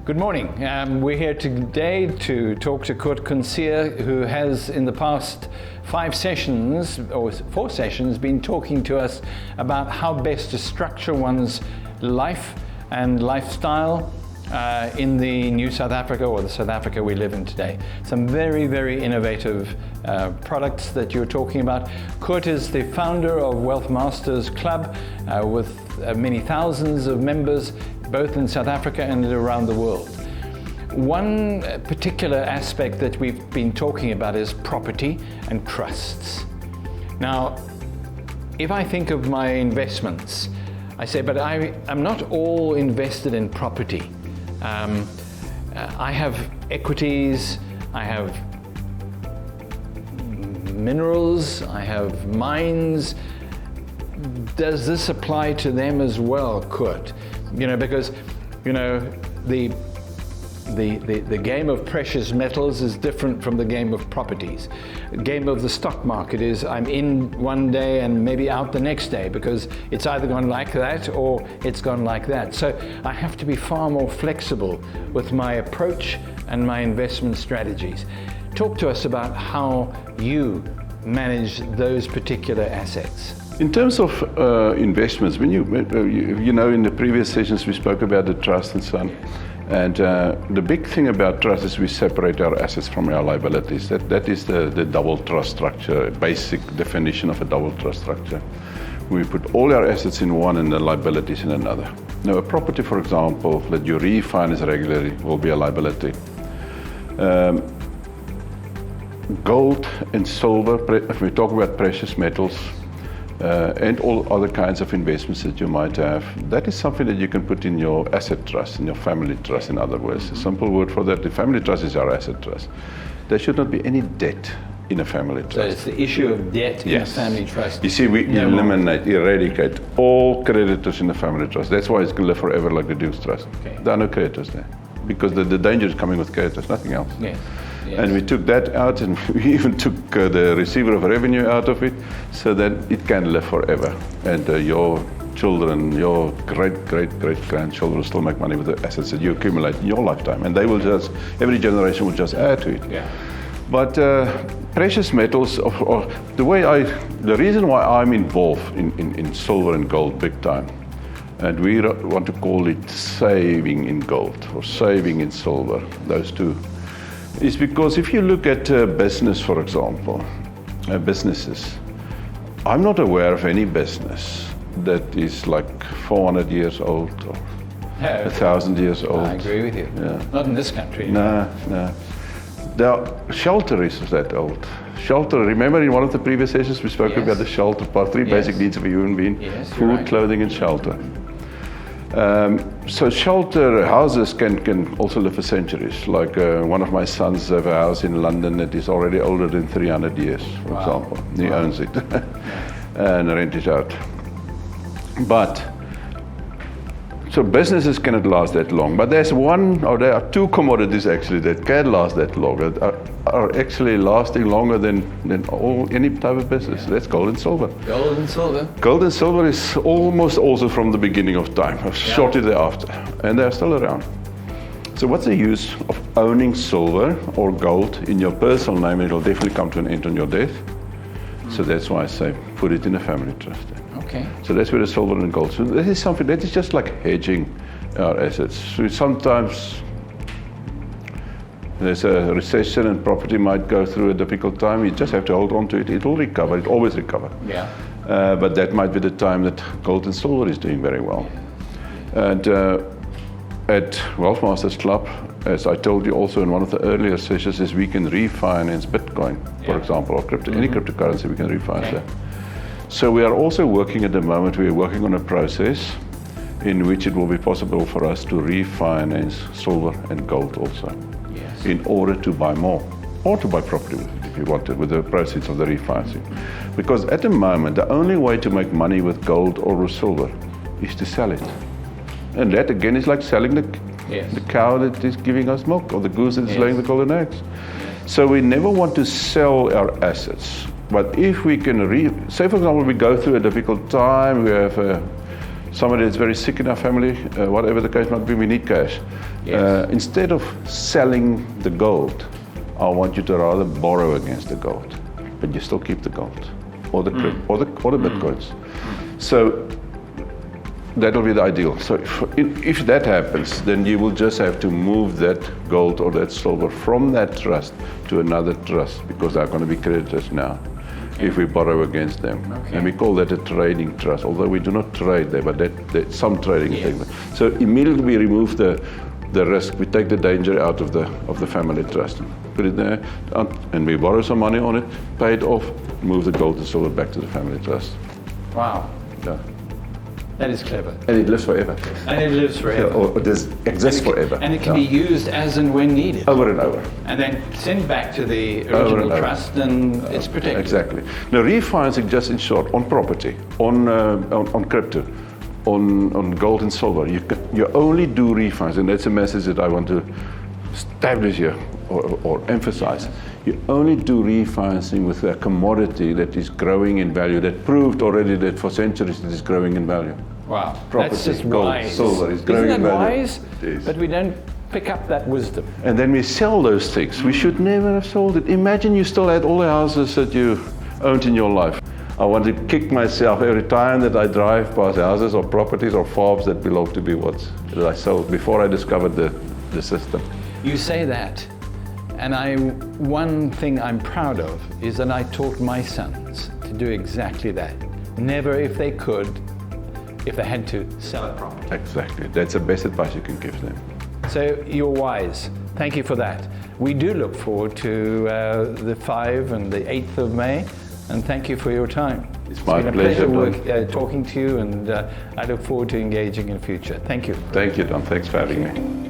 Good morning. We're here today to talk to Coert Coetzee, who has in the past 5 sessions, or 4 sessions, been talking to us about how best to structure one's life and lifestyle in the new South Africa, or the South Africa we live in today. Some very, very innovative products that you're talking about. Coert is the founder of Wealth Masters Club with many thousands of members, both in South Africa and around the world. One particular aspect that we've been talking about is property and trusts. Now, if I think of my investments, I say, but I'm not all invested in property. I have equities, I have minerals, I have mines. Does this apply to them as well, Coert? Because the game of precious metals is different from the game of properties. The game of the stock market is I'm in one day and maybe out the next day, because it's either gone like that or it's gone like that. So I have to be far more flexible with my approach and my investment strategies. Talk to us about how you manage those particular assets. In terms of investments, when you know, in the previous sessions we spoke about the trust and so on. And the big thing about trust is we separate our assets from our liabilities. That is the double trust structure, basic definition of a double trust structure. We put all our assets in one and the liabilities in another. Now, a property, for example, that you refinance regularly will be a liability. Gold and silver, if we talk about precious metals, and all other kinds of investments that you might have, that is something that you can put in your asset trust, in your family trust, in other words. A simple word for that, the family trust is our asset trust. There should not be any debt in a family trust. So it's the issue of debt in a family trust. You see, we eradicate all creditors in the family trust. That's why it's going to live forever like the Duke's Trust. Okay. There are no creditors there, because the danger is coming with creditors, nothing else. Yes. Yes. And we took that out, and we even took the receiver of revenue out of it, so that it can live forever. And your children, your great-great-great-grandchildren will still make money with the assets that you accumulate in your lifetime. And they will just, every generation will just add to it. Yeah. But precious metals, the reason why I'm involved in silver and gold big time, and we want to call it saving in gold or saving in silver, those two, is because if you look at business, for example, businesses, I'm not aware of any business that is like 400 years old or 1,000 years old. I agree with you. Yeah. Not in this country. No. Shelter is that old. Shelter, remember in one of the previous sessions we spoke about the shelter part, 3 basic needs of a human being, food, clothing and shelter. So shelter houses can also live for centuries. Like one of my sons have a house in London that is already older than 300 years, for example. He owns it and rent it out. But so businesses cannot last that long. But there are 2 commodities actually that can last that long, that are actually lasting longer than any type of business. That's gold and silver. Gold and silver. Gold and silver is almost also from the beginning of time, shortly thereafter, and they're still around. So what's the use of owning silver or gold in your personal name? It'll definitely come to an end on your death. So that's why I say put it in a family trust. Okay. So that's where the silver and gold. So that is something that is just like hedging our assets. So sometimes there's a recession and property might go through a difficult time. You just have to hold on to it. It will recover. It always recovers. Yeah. But that might be the time that gold and silver is doing very well. And at Wealth Masters Club, as I told you also in one of the earlier sessions, is we can refinance Bitcoin, for example, or any cryptocurrency. We can refinance that. So we are also working at the moment, we are working on a process in which it will be possible for us to refinance silver and gold also, in order to buy more, or to buy property with it if you want to, with the proceeds of the refinancing. Because at the moment, the only way to make money with gold or with silver is to sell it. And that again is like selling the cow that is giving us milk, or the goose that is laying the golden eggs. So we never want to sell our assets. But if we can, say for example, we go through a difficult time, we have somebody that's very sick in our family, whatever the case might be, we need cash. Yes. Instead of selling the gold, I want you to rather borrow against the gold, but you still keep the gold or the bitcoins. So that'll be the ideal. So if that happens, then you will just have to move that gold or that silver from that trust to another trust, because they're going to be creditors now if we borrow against them. Okay. And we call that a trading trust, although we do not trade there, but that's some trading thing. So immediately we remove the risk, we take the danger out of the family trust, put it there, and we borrow some money on it, pay it off, move the gold and silver back to the family trust. Wow. Yeah. That is clever. And it lives forever. And it lives forever. Or it exists forever. And it can be used as and when needed. Over and over. And then sent back to the original trust, and it's protected. Exactly. Now, refinancing, just in short, on property, on crypto, on gold and silver, you only do refinance, and that's a message that I want to establish here or emphasize. You only do refinancing with a commodity that is growing in value, that proved already that for centuries it is growing in value. Wow, Property, that's just gold, wise. silver is growing in value. Isn't that wise? Yes. But we don't pick up that wisdom. And then we sell those things. We should never have sold it. Imagine you still had all the houses that you owned in your life. I want to kick myself every time that I drive past houses or properties or farms that belong to be that I sold before I discovered the system. You say that, and one thing I'm proud of is that I taught my sons to do exactly that. Never, if they had to, sell a property. Exactly. That's the best advice you can give them. So you're wise. Thank you for that. We do look forward to the 5th and the 8th of May, and thank you for your time. It's my been pleasure, a pleasure talking to you, and I look forward to engaging in the future. Thank you. Thank you, Don. Thanks for having me.